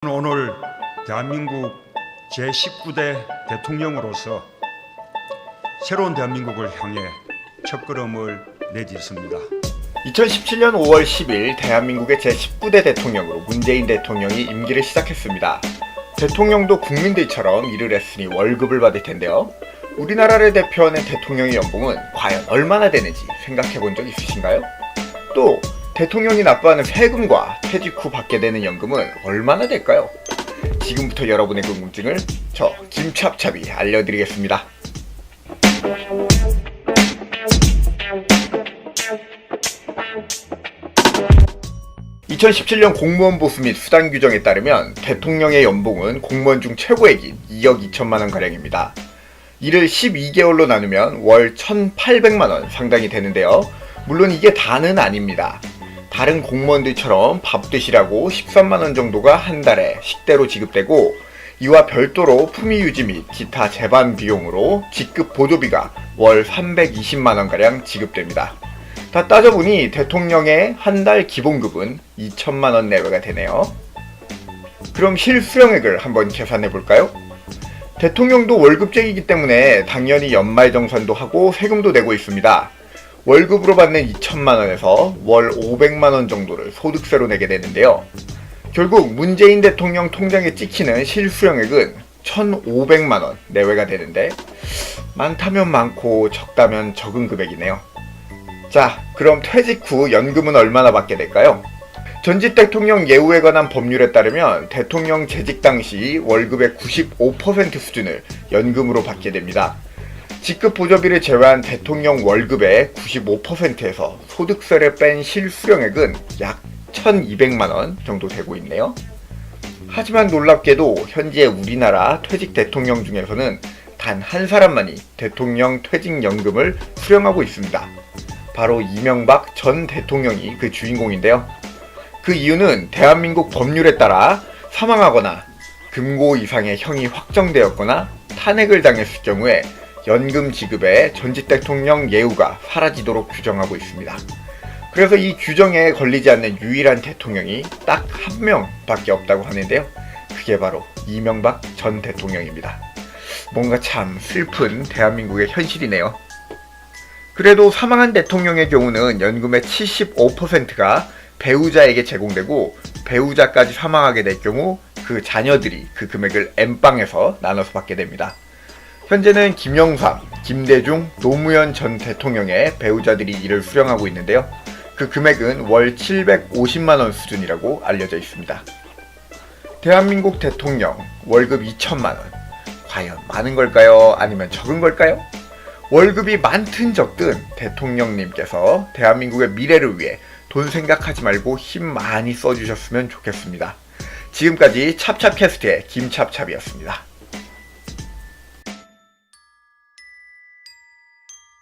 오늘 대한민국 제19대 대통령으로서 새로운 대한민국을 향해 첫걸음을 내딛습니다. 2017년 5월 10일 대한민국의 제19대 대통령으로 문재인 대통령이 임기를 시작했습니다. 대통령도 국민들처럼 일을 했으니 월급을 받을 텐데요. 우리나라를 대표하는 대통령의 연봉은 과연 얼마나 되는지 생각해 본 적 있으신가요? 또 대통령이 납부하는 세금과 퇴직 후 받게 되는 연금은 얼마나 될까요? 지금부터 여러분의 궁금증을 저 김찹찹이 알려드리겠습니다. 2017년 공무원 보수 및 수당 규정에 따르면 대통령의 연봉은 공무원 중 최고액인 2억 2천만 원 가량입니다. 이를 12개월로 나누면 월 1,800만 원 상당이 되는데요. 물론 이게 다는 아닙니다. 다른 공무원들처럼 밥 드시라고 13만 원 정도가 한 달에 식대로 지급되고, 이와 별도로 품위 유지 및 기타 재반 비용으로 직급 보조비가 월 320만 원가량 지급됩니다. 다 따져보니 대통령의 한 달 기본급은 2천만 원 내외가 되네요. 그럼 실수령액을 한번 계산해 볼까요? 대통령도 월급쟁이기 때문에 당연히 연말정산도 하고 세금도 내고 있습니다. 월급으로 받는 2천만 원에서 월 500만 원 정도를 소득세로 내게 되는데요. 결국 문재인 대통령 통장에 찍히는 실수령액은 1,500만 원 내외가 되는데, 많다면 많고 적다면 적은 금액이네요. 자, 그럼 퇴직 후 연금은 얼마나 받게 될까요? 전직 대통령 예우에 관한 법률에 따르면 대통령 재직 당시 월급의 95% 수준을 연금으로 받게 됩니다. 직급 보조비를 제외한 대통령 월급의 95%에서 소득세를 뺀 실수령액은 약 1,200만 원 정도 되고 있네요. 하지만 놀랍게도 현재 우리나라 퇴직 대통령 중에서는 단 한 사람만이 대통령 퇴직연금을 수령하고 있습니다. 바로 이명박 전 대통령이 그 주인공인데요. 그 이유는 대한민국 법률에 따라 사망하거나 금고 이상의 형이 확정되었거나 탄핵을 당했을 경우에 연금 지급에 전직 대통령 예우가 사라지도록 규정하고 있습니다. 그래서 이 규정에 걸리지 않는 유일한 대통령이 딱 한 명밖에 없다고 하는데요. 그게 바로 이명박 전 대통령입니다. 뭔가 참 슬픈 대한민국의 현실이네요. 그래도 사망한 대통령의 경우는 연금의 75%가 배우자에게 제공되고, 배우자까지 사망하게 될 경우 그 자녀들이 그 금액을 N방에서 나눠서 받게 됩니다. 현재는 김영삼, 김대중, 노무현 전 대통령의 배우자들이 이를 수령하고 있는데요. 그 금액은 월 750만 원 수준이라고 알려져 있습니다. 대한민국 대통령 월급 2천만 원. 과연 많은 걸까요? 아니면 적은 걸까요? 월급이 많든 적든 대통령님께서 대한민국의 미래를 위해 돈 생각하지 말고 힘 많이 써주셨으면 좋겠습니다. 지금까지 찹찹캐스트의 김찹찹이었습니다.